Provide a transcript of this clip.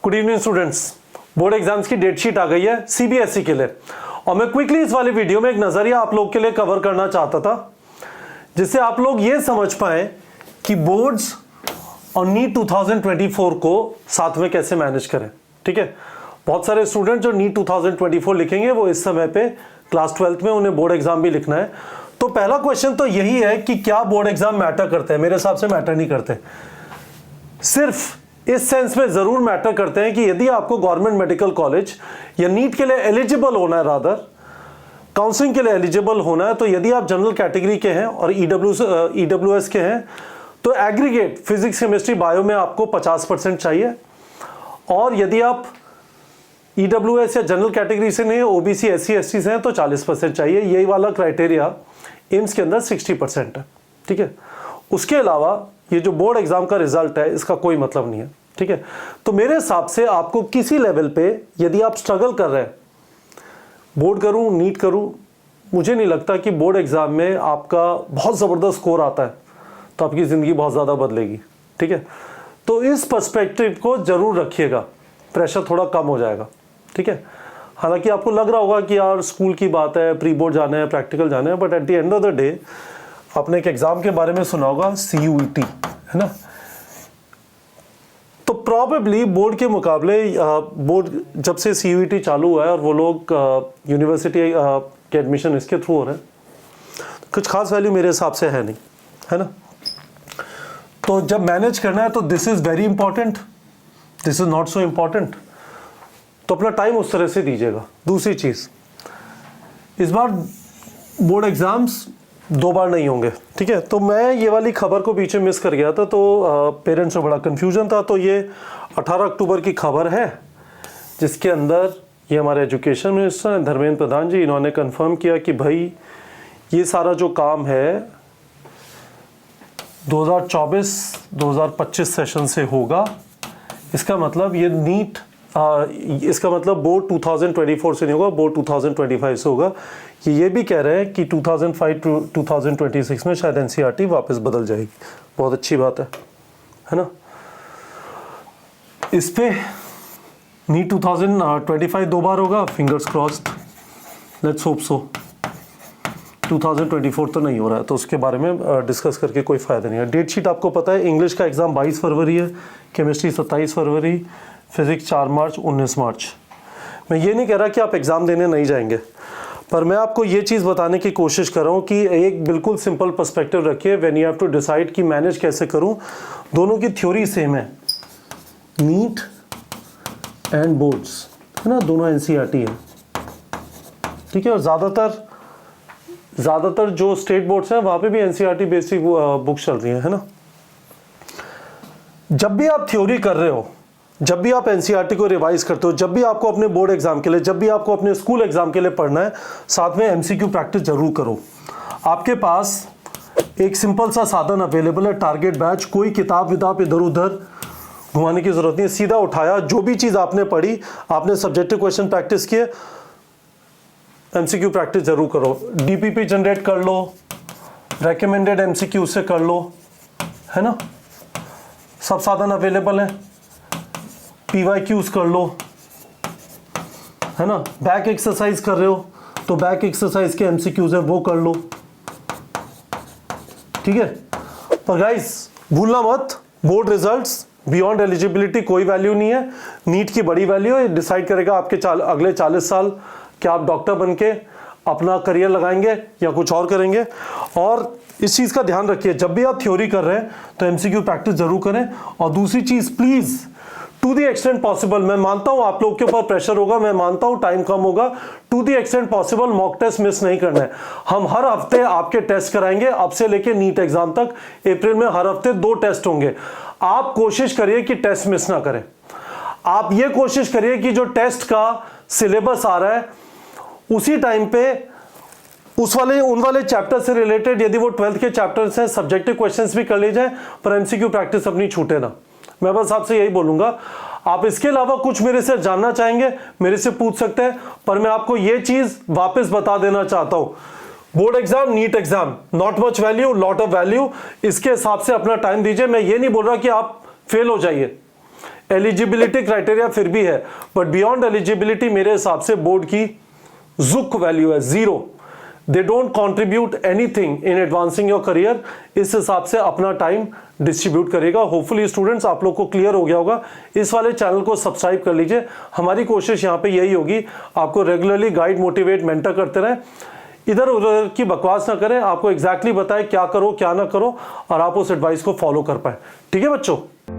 Good evening students. Board exams की date sheet आ गई है सीबीएसई के लिए और मैं क्विकली इस वाले वीडियो में एक नजरिया आप लोग के लिए कवर करना चाहता था जिससे आप लोग ये समझ पाए कि बोर्ड्स और नीट 2024 को साथ में कैसे मैनेज करें। ठीक है, बहुत सारे स्टूडेंट जो नीट 2024 लिखेंगे वो इस समय पे क्लास 12th में उन्हें बोर्ड एग्जाम भी लिखना है। तो पहला क्वेश्चन तो यही है कि क्या बोर्ड एग्जाम मैटर करते हैं? मेरे हिसाब से मैटर नहीं करते। सिर्फ इस सेंस में जरूर मैटर करते हैं कि यदि आपको गवर्नमेंट मेडिकल कॉलेज या नीट के लिए एलिजिबल होना है, रादर काउंसलिंग के लिए एलिजिबल होना है, तो यदि आप जनरल कैटेगरी के हैं और ईडब्ल्यूएस के हैं तो एग्रीगेट फिजिक्स केमिस्ट्री बायो में आपको 50% चाहिए। और यदि आप ईडब्ल्यूएस या जनरल कैटेगरी से नहीं, ओबीसी एससी एसटी से हैं तो 40% चाहिए। यही वाला क्राइटेरिया एम्स के अंदर 60% है। ठीक है, उसके अलावा ये जो बोर्ड एग्जाम का रिजल्ट है इसका कोई मतलब नहीं है। ठीक है, तो मेरे हिसाब से आपको किसी लेवल पे यदि आप स्ट्रगल कर रहे हैं, बोर्ड करूं नीट करूं, मुझे नहीं लगता कि बोर्ड एग्जाम में आपका बहुत ज़बरदस्त स्कोर आता है तो आपकी ज़िंदगी बहुत ज़्यादा बदलेगी। ठीक है, तो इस पर्सपेक्टिव को ज़रूर रखिएगा, प्रेशर थोड़ा कम हो जाएगा। ठीक है, हालांकि आपको लग रहा होगा कि यार स्कूल की बात है, प्री बोर्ड जाना है, प्रैक्टिकल जाना है, but at the end of the day आपने एक एग्जाम के बारे में सुना होगा, CUET, है ना। तो प्रॉबेबली बोर्ड के मुकाबले बोर्ड जब से CUET चालू हुआ है और वो लोग यूनिवर्सिटी के एडमिशन इसके थ्रू हो रहे हैं, कुछ खास वैल्यू मेरे हिसाब से है नहीं, है ना। तो जब मैनेज करना है तो this is very important, this is not so important, तो अपना टाइम उस तरह से दीजिएगा। दूसरी चीज, इस बार बोर्ड एग्जाम्स 2 बार नहीं होंगे। ठीक है, तो मैं ये वाली खबर को पीछे मिस कर गया था, तो पेरेंट्स में बड़ा कंफ्यूजन था। तो ये 18 अक्टूबर की खबर है जिसके अंदर ये हमारे एजुकेशन मिनिस्टर धर्मेंद्र प्रधान जी, इन्होंने कंफर्म किया कि भाई ये सारा जो काम है 2024-2025 सेशन से होगा। इसका मतलब ये नीट इसका मतलब बोर्ड 2024 से नहीं होगा, बोर्ड 2025 से होगा। ये भी कह रहे हैं कि 2005-2026 में शायद NCERT वापस बदल जाएगी। बहुत अच्छी बात है ना। इस पे नीट 2025 2 बार होगा, fingers crossed, let's hope so. 2024 तो नहीं हो रहा है, तो उसके बारे में डिस्कस करके कोई फ़ायदा नहीं है। डेट शीट आपको पता है, इंग्लिश का एग्ज़ाम 22 फरवरी है, केमिस्ट्री 27 फरवरी, फिजिक्स 4 मार्च, 19 मार्च। मैं ये नहीं कह रहा कि आप एग्ज़ाम देने नहीं जाएंगे, पर मैं आपको ये चीज़ बताने की कोशिश कर रहा हूँ कि एक बिल्कुल सिंपल पर्सपेक्टिव रखिए when you have to decide कि मैनेज कैसे करूँ। दोनों की थ्योरी सेम है, नीट एंड बोर्ड्स, है ना, दोनों NCERT है। ठीक है, और ज़्यादातर जो स्टेट बोर्ड्स हैं वहाँ पे भी NCERT बेसिक बुक्स चल रही हैं, है ना। जब भी आप थ्योरी कर रहे हो, जब भी आप NCERT को रिवाइज करते हो, जब भी आपको अपने बोर्ड एग्जाम के लिए, जब भी आपको अपने स्कूल एग्जाम के लिए पढ़ना है, साथ में MCQ प्रैक्टिस जरूर करो। आपके पास एक सिंपल सा साधन अवेलेबल है, टारगेट बैच। कोई किताब विताब इधर उधर घुमाने की जरूरत नहीं है, सीधा उठाया, जो भी चीज़ आपने पढ़ी, आपने सब्जेक्टिव क्वेश्चन प्रैक्टिस किए, MCQ प्रैक्टिस जरूर करो। DPP जनरेट कर लो, रेकमेंडेड MCQ से कर लो, है ना, सब साधन अवेलेबल हैं। PYQs कर लो, है ना। बैक एक्सरसाइज कर रहे हो तो बैक एक्सरसाइज के MCQs है वो कर लो। ठीक है, पर गाइस भूलना मत, बोर्ड रिजल्ट्स बियॉन्ड एलिजिबिलिटी कोई वैल्यू नहीं है। नीट की बड़ी वैल्यू है, डिसाइड करेगा आपके अगले 40 साल क्या आप डॉक्टर बन के अपना करियर लगाएंगे या कुछ और करेंगे। और इस चीज़ का ध्यान रखिए, जब भी आप थ्योरी कर रहे हैं तो MCQ प्रैक्टिस जरूर करें। और दूसरी चीज़, please to the extent possible, मैं मानता हूं आप लोग के ऊपर प्रेशर होगा, मैं मानता हूं टाइम कम होगा, to the extent possible mock test miss नहीं करना है। हम हर हफ्ते आपके टेस्ट कराएंगे, अब से लेके नीट एग्जाम तक। अप्रैल में हर हफ्ते 2 टेस्ट होंगे। आप कोशिश करिए कि टेस्ट मिस ना करें। आप ये कोशिश करिए कि जो टेस्ट का सिलेबस आ रहा है उसी टाइम पे उन वाले चैप्टर से रिलेटेड, यदि वो 12th के चैप्टर्स हैं, सब्जेक्टिव क्वेश्चंस भी कर ले जाए, पर MCQ प्रैक्टिस अपनी छूटे ना। मैं बस आपसे यही बोलूंगा। आप इसके अलावा कुछ मेरे से जानना चाहेंगे, मेरे से पूछ सकते हैं, पर मैं आपको ये चीज वापस बता देना चाहता हूं, board exam, NEET exam, not much value, lot of value. इसके हिसाब से अपना टाइम दीजिए। मैं ये नहीं बोल रहा कि आप फेल हो जाइए, एलिजिबिलिटी क्राइटेरिया फिर भी है, बट बियॉन्ड एलिजिबिलिटी मेरे हिसाब से बोर्ड की जुक वैल्यू है, 0। They don't contribute anything in advancing your career. इस हिसाब से अपना टाइम डिस्ट्रीब्यूट करेगा। होपफुली स्टूडेंट्स आप लोग को क्लियर हो गया होगा। इस वाले चैनल को सब्सक्राइब कर लीजिए। हमारी कोशिश यहाँ पे यही होगी, आपको रेगुलरली गाइड, मोटिवेट, मेंटर करते रहें। इधर उधर की बकवास ना करें, आपको एग्जैक्टली बताएं क्या करो क्या ना करो और आप उस एडवाइस को फॉलो कर पाए। ठीक है बच्चों।